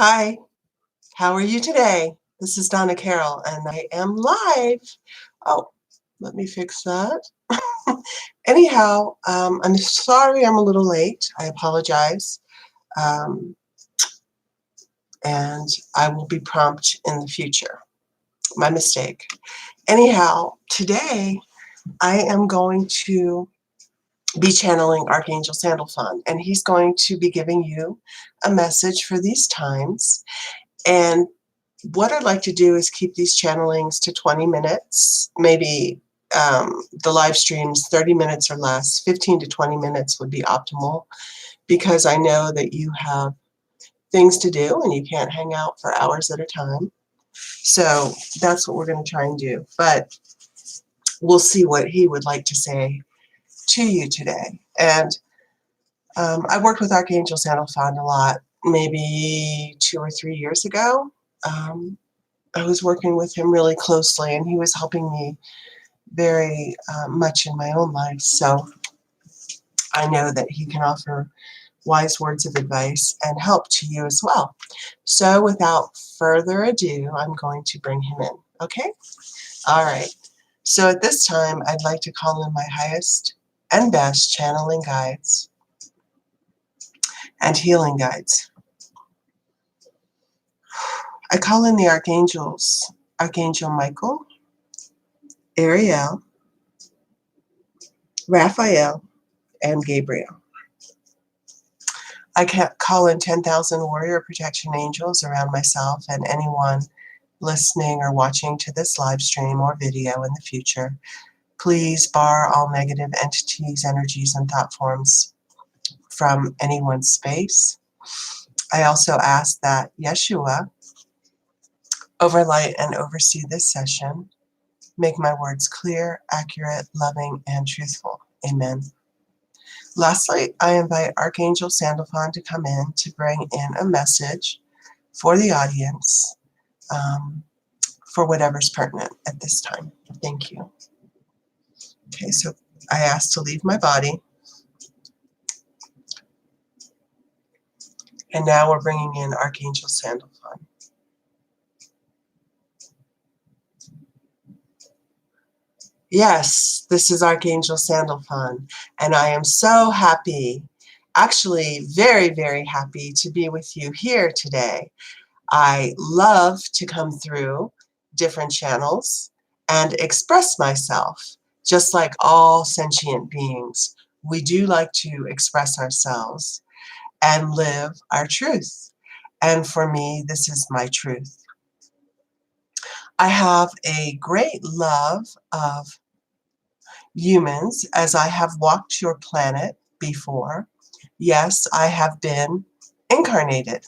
Hi, how are you today? This is Donna Carroll, and I am live. Oh, let me fix that. Anyhow, I'm sorry I'm a little late. I apologize. Um, and I will be prompt in the future. My mistake. Anyhow, today I am going to be channeling Archangel Sandalphon, and he's going to be giving you a message for these times. And what I'd like to do is keep these channelings to 20 minutes, maybe the live streams 30 minutes or less. 15 to 20 minutes would be optimal, because I know that you have things to do and you can't hang out for hours at a time. So that's what we're going to try and do. But we'll see what he would like to say to you today. And I worked with Archangel Sandalphon a lot, maybe 2 or 3 years ago. I was working with him really closely, and he was helping me very much in my own life. So I know that he can offer wise words of advice and help to you as well. So without further ado, I'm going to bring him in. Okay? All right. So at this time, I'd like to call in my highest and best channeling guides and healing guides. I call in the archangels, Archangel Michael, Ariel, Raphael, and Gabriel. I can call in 10,000 warrior protection angels around myself and anyone listening or watching to this live stream or video in the future. Please bar all negative entities, energies, and thought forms from anyone's space. I also ask that Yeshua overlight and oversee this session. Make my words clear, accurate, loving, and truthful. Amen. Lastly, I invite Archangel Sandalphon to come in to bring in a message for the audience for whatever's pertinent at this time. Thank you. Okay, so I ask to leave my body. And now we're bringing in Archangel Sandalphon. Yes, this is Archangel Sandalphon, and I am so happy, actually very, very happy to be with you here today. I love to come through different channels and express myself, just like all sentient beings. We do like to express ourselves and live our truth. And for me, this is my truth. I have a great love of humans, as I have walked your planet before. Yes, I have been incarnated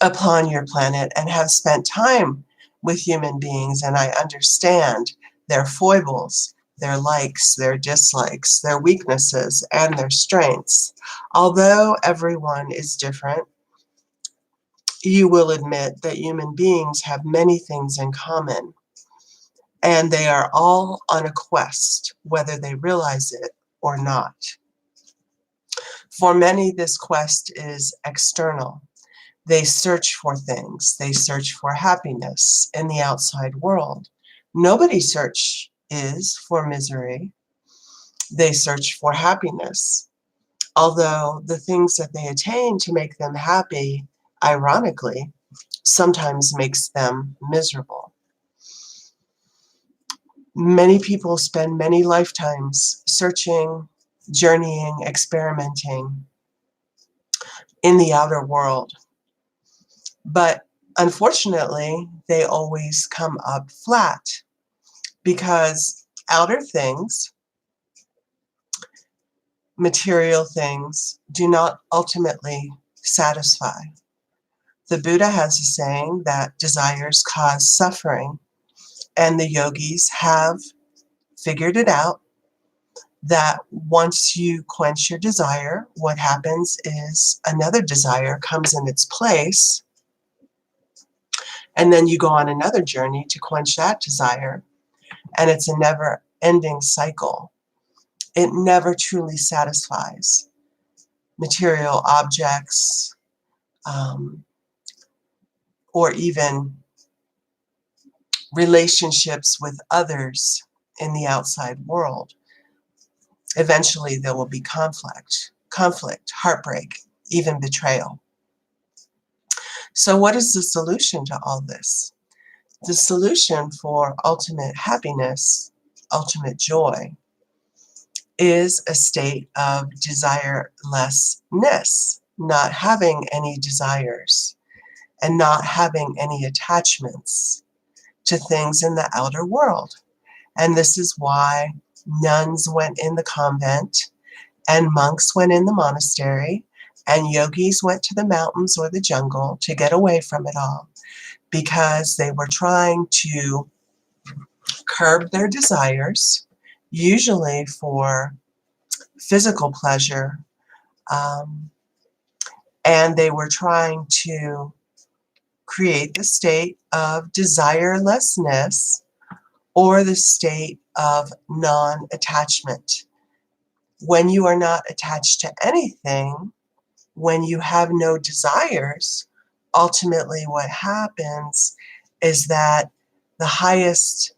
upon your planet and have spent time with human beings, and I understand their foibles, their likes, their dislikes, their weaknesses, and their strengths. Although everyone is different, you will admit that human beings have many things in common, and they are all on a quest, whether they realize it or not. For many, this quest is external. They search for things. They search for happiness in the outside world. Nobody's search is for misery. They search for happiness. Although the things that they attain to make them happy, ironically, sometimes makes them miserable. Many people spend many lifetimes searching, journeying, experimenting in the outer world. But unfortunately, they always come up flat, because outer things, material things, do not ultimately satisfy. The Buddha has a saying that desires cause suffering, and the yogis have figured it out, that once you quench your desire, what happens is another desire comes in its place, and then you go on another journey to quench that desire, and it's a never-ending cycle. It never truly satisfies. Material objects, or even relationships with others in the outside world. Eventually there will be conflict, heartbreak, even betrayal. So what is the solution to all this? The solution for ultimate happiness, ultimate joy, is a state of desirelessness, not having any desires and not having any attachments to things in the outer world. And this is why nuns went in the convent and monks went in the monastery and yogis went to the mountains or the jungle to get away from it all, because they were trying to curb their desires, usually for physical pleasure, and they were trying to create the state of desirelessness or the state of non-attachment. When you are not attached to anything, when you have no desires, ultimately what happens is that the highest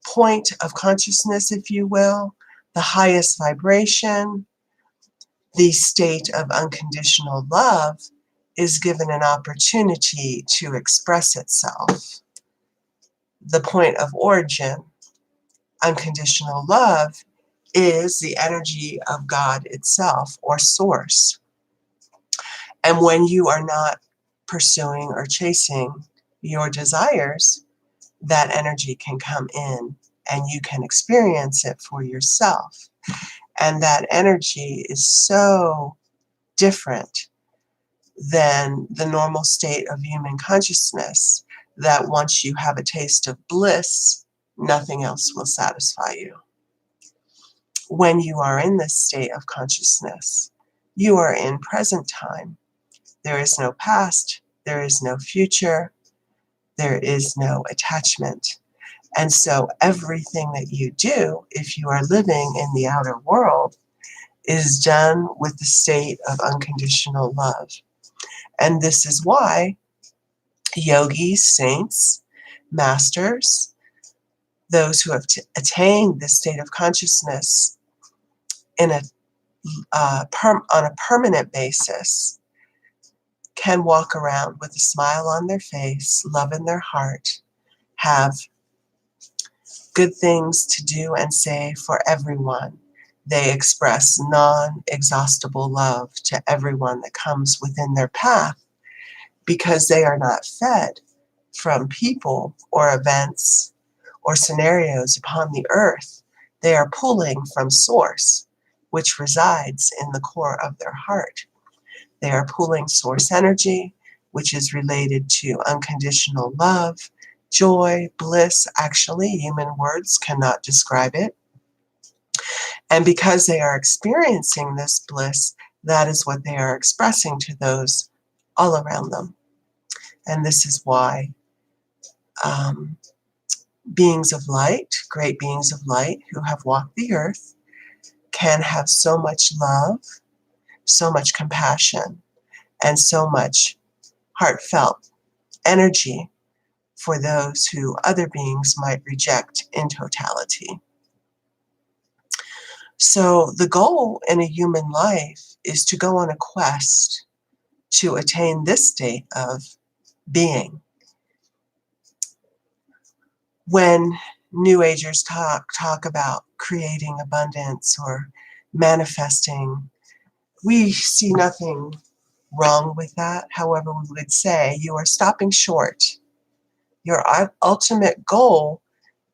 point of consciousness, if you will, the highest vibration, the state of unconditional love, is given an opportunity to express itself. The point of origin, unconditional love, is the energy of God itself, or source. And when you are not pursuing or chasing your desires, that energy can come in and you can experience it for yourself. And that energy is so different than the normal state of human consciousness that once you have a taste of bliss, nothing else will satisfy you. When you are in this state of consciousness, you are in present time. There is no past, there is no future, there is no attachment. And so everything that you do, if you are living in the outer world, is done with the state of unconditional love. And this is why yogis, saints, masters, those who have attained this state of consciousness in on a permanent basis, can walk around with a smile on their face, love in their heart, have good things to do and say for everyone. They express non-exhaustible love to everyone that comes within their path, because they are not fed from people or events or scenarios upon the earth. They are pulling from source, which resides in the core of their heart. They are pulling source energy, which is related to unconditional love, joy, bliss. Actually, human words cannot describe it. And because they are experiencing this bliss, that is what they are expressing to those all around them. And this is why beings of light, great beings of light who have walked the earth, can have so much love, so much compassion, and so much heartfelt energy for those who other beings might reject in totality. So the goal in a human life is to go on a quest to attain this state of being. When New Agers talk about creating abundance or manifesting, we see nothing wrong with that. However, we would say you are stopping short. Your ultimate goal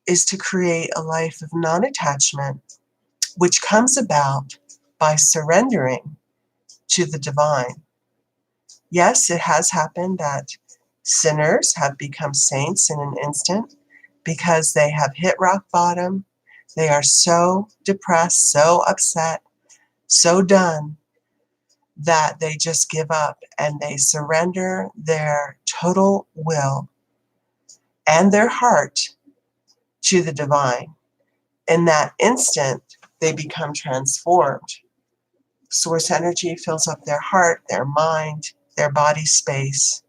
is to create a life of non-attachment, which comes about by surrendering to the divine. Yes, it has happened that sinners have become saints in an instant because they have hit rock bottom. They are so depressed, so upset, so done, that they just give up and they surrender their total will and their heart to the divine. In that instant, they become transformed. Source energy fills up their heart, their mind, their body space,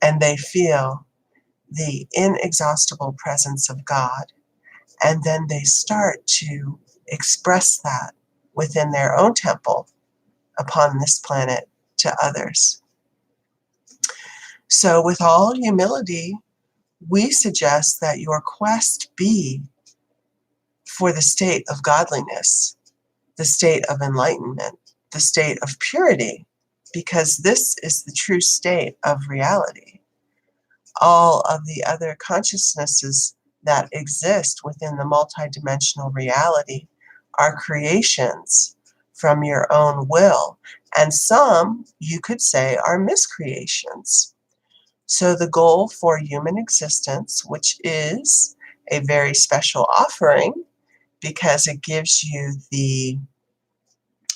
and they feel the inexhaustible presence of God. And then they start to express that within their own temple upon this planet to others. So, with all humility, we suggest that your quest be for the state of godliness, the state of enlightenment, the state of purity, because this is the true state of reality. All of the other consciousnesses that exist within the multidimensional reality are creations from your own will, and some, you could say, are miscreations. So the goal for human existence, which is a very special offering because it gives you the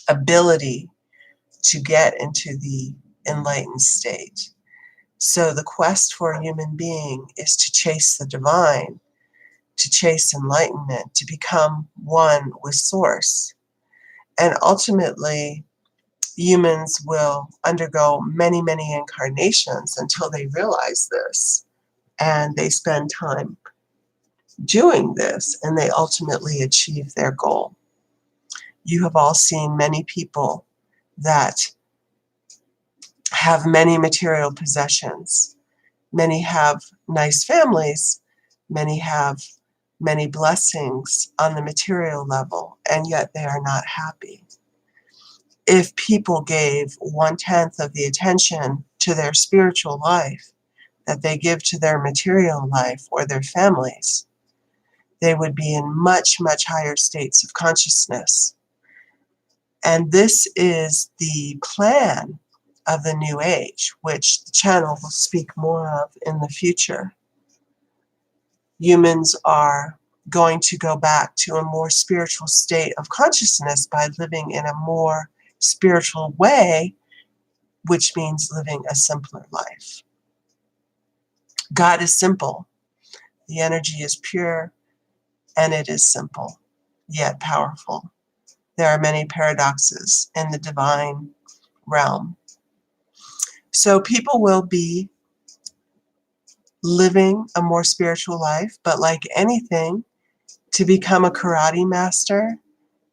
ability to get into the enlightened state. So the quest for a human being is to chase the divine, to chase enlightenment, to become one with Source. And ultimately, humans will undergo many, many incarnations until they realize this. And they spend time doing this, and they ultimately achieve their goal. You have all seen many people that have many material possessions. Many have nice families. Many have many blessings on the material level, and yet they are not happy. If people gave 1/10 of the attention to their spiritual life that they give to their material life or their families, they would be in much, much higher states of consciousness. And this is the plan of the New Age, which the channel will speak more of in the future. Humans are going to go back to a more spiritual state of consciousness by living in a more spiritual way, which means living a simpler life. God is simple. The energy is pure, and it is simple, yet powerful. There are many paradoxes in the divine realm. So people will be living a more spiritual life, but like anything, to become a karate master,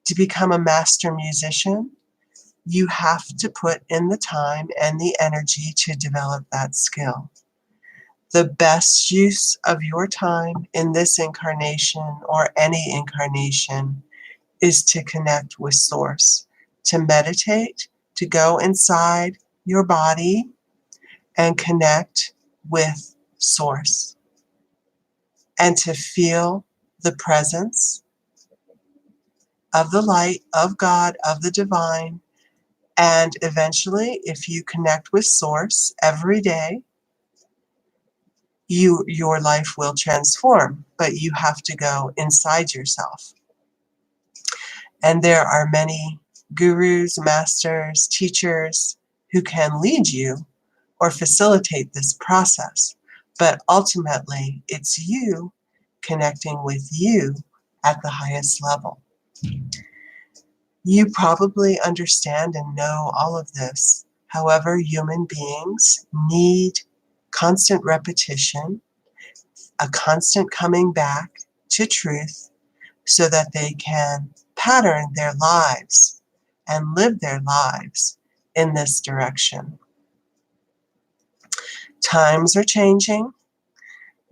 to become a master musician, you have to put in the time and the energy to develop that skill. The best use of your time in this incarnation or any incarnation is to connect with Source, to meditate, to go inside your body and connect with Source, and to feel the presence of the light, of God, of the divine. And eventually, if you connect with Source every day, your life will transform, but you have to go inside yourself. And there are many gurus, masters, teachers who can lead you or facilitate this process. But ultimately, it's you connecting with you at the highest level. You probably understand and know all of this. However, human beings need constant repetition, a constant coming back to truth so that they can pattern their lives and live their lives in this direction. Times are changing.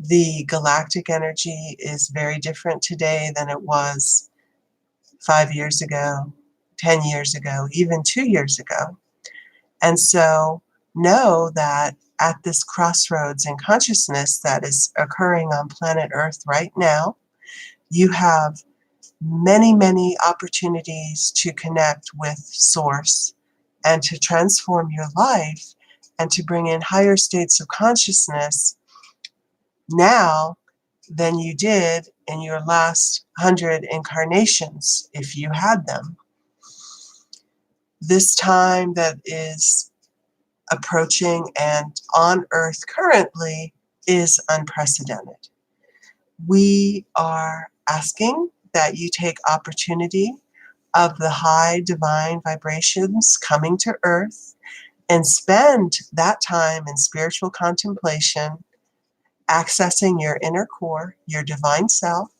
The galactic energy is very different today than it was 5 years ago, 10 years ago, even 2 years ago. And so know that at this crossroads in consciousness that is occurring on planet Earth right now, you have many, many opportunities to connect with Source and to transform your life and to bring in higher states of consciousness now than you did in your last 100 incarnations, if you had them. This time that is approaching and on Earth currently is unprecedented. We are asking that you take opportunity of the high divine vibrations coming to Earth and spend that time in spiritual contemplation, accessing your inner core, your divine self,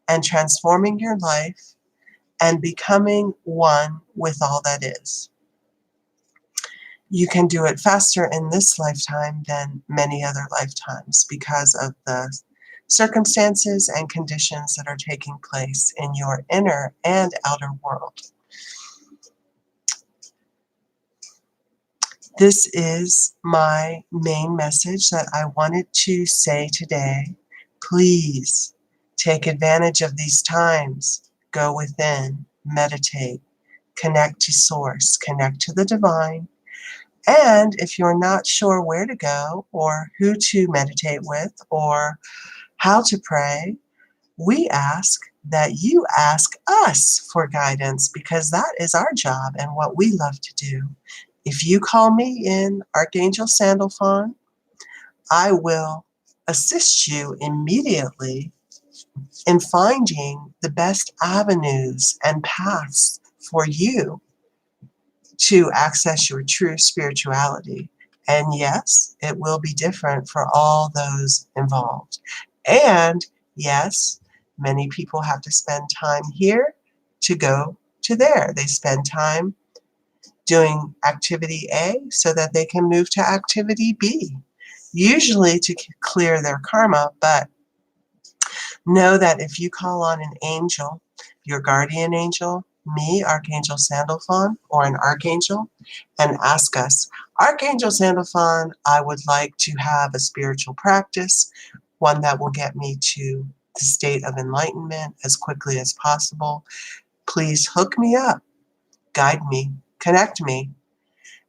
and transforming your life and becoming one with all that is. You can do it faster in this lifetime than many other lifetimes because of the circumstances and conditions that are taking place in your inner and outer world. This is my main message that I wanted to say today. Please take advantage of these times. Go within, meditate, connect to Source, connect to the divine. And if you're not sure where to go or who to meditate with or how to pray, we ask that you ask us for guidance, because that is our job and what we love to do. If you call me in, Archangel Sandalphon, I will assist you immediately in finding the best avenues and paths for you to access your true spirituality. And yes, it will be different for all those involved. And yes, many people have to spend time here to go to there. They spend time doing activity A so that they can move to activity B, usually to clear their karma. But know that if you call on an angel, your guardian angel, me, Archangel Sandalphon, or an archangel, and ask us, Archangel Sandalphon, I would like to have a spiritual practice, one that will get me to the state of enlightenment as quickly as possible. Please hook me up, guide me, connect me.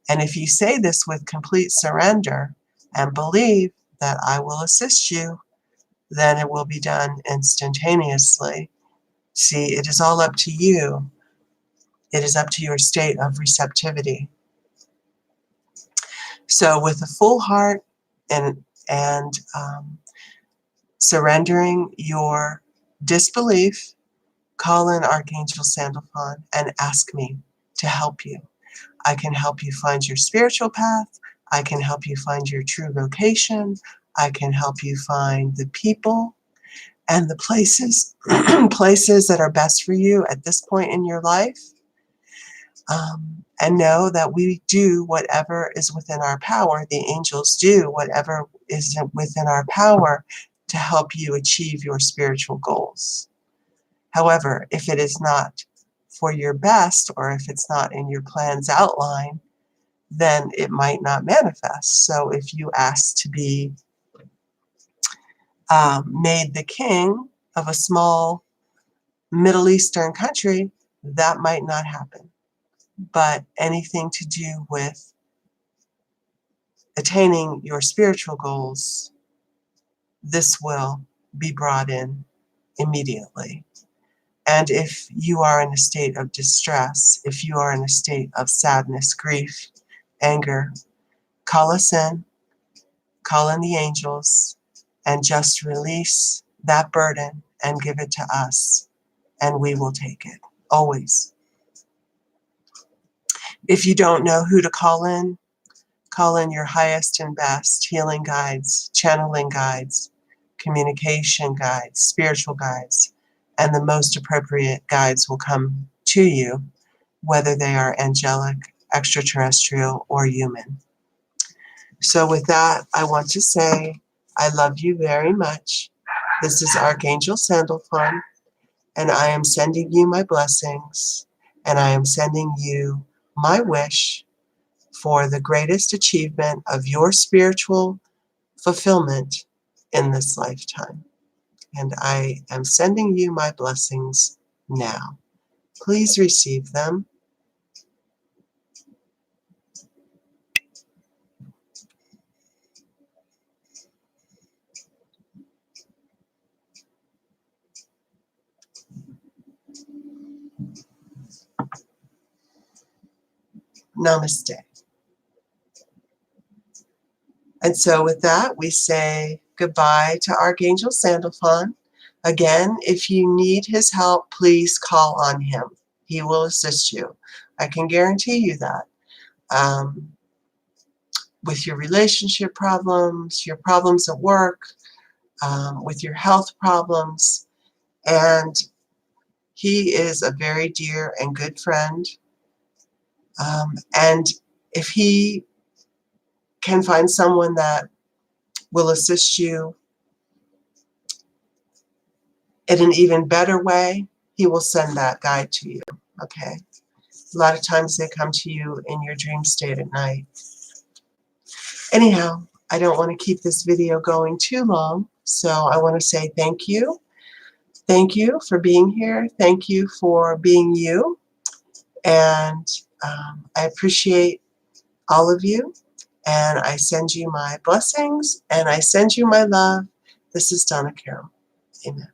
And if you say this with complete surrender and believe that I will assist you, then it will be done instantaneously. See, it is all up to you. It is up to your state of receptivity. So with a full heart and surrendering your disbelief, call in Archangel Sandalphon and ask me to help you. I can help you find your spiritual path. I can help you find your true vocation. I can help you find the people and the places, places that are best for you at this point in your life. And know that we do whatever is within our power. The angels do whatever is within our power to help you achieve your spiritual goals. However, if it is not for your best, or if it's not in your plan's outline, then it might not manifest. So if you ask to be made the king of a small Middle Eastern country, that might not happen. But anything to do with attaining your spiritual goals, this will be brought in immediately. And if you are in a state of distress, if you are in a state of sadness, grief, anger, call us in, call in the angels, and just release that burden and give it to us, and we will take it, always. If you don't know who to call in your highest and best healing guides, channeling guides, communication guides, spiritual guides, and the most appropriate guides will come to you, whether they are angelic, extraterrestrial, or human. So with that, I want to say, I love you very much. This is Archangel Sandalphon, and I am sending you my blessings, and I am sending you my wish for the greatest achievement of your spiritual fulfillment in this lifetime. And I am sending you my blessings now. Please receive them. Namaste. And so with that, we say goodbye to Archangel Sandalphon. Again, if you need his help, please call on him. He will assist you. I can guarantee you that. with your relationship problems, your problems at work, with your health problems. And he is a very dear and good friend. And if he can find someone that will assist you in an even better way, he will send that guide to you, okay? A lot of times they come to you in your dream state at night. Anyhow, I don't want to keep this video going too long, so I want to say thank you. Thank you for being here. Thank you for being you. And I appreciate all of you. And I send you my blessings, and I send you my love. This is Donna Carroll. Amen.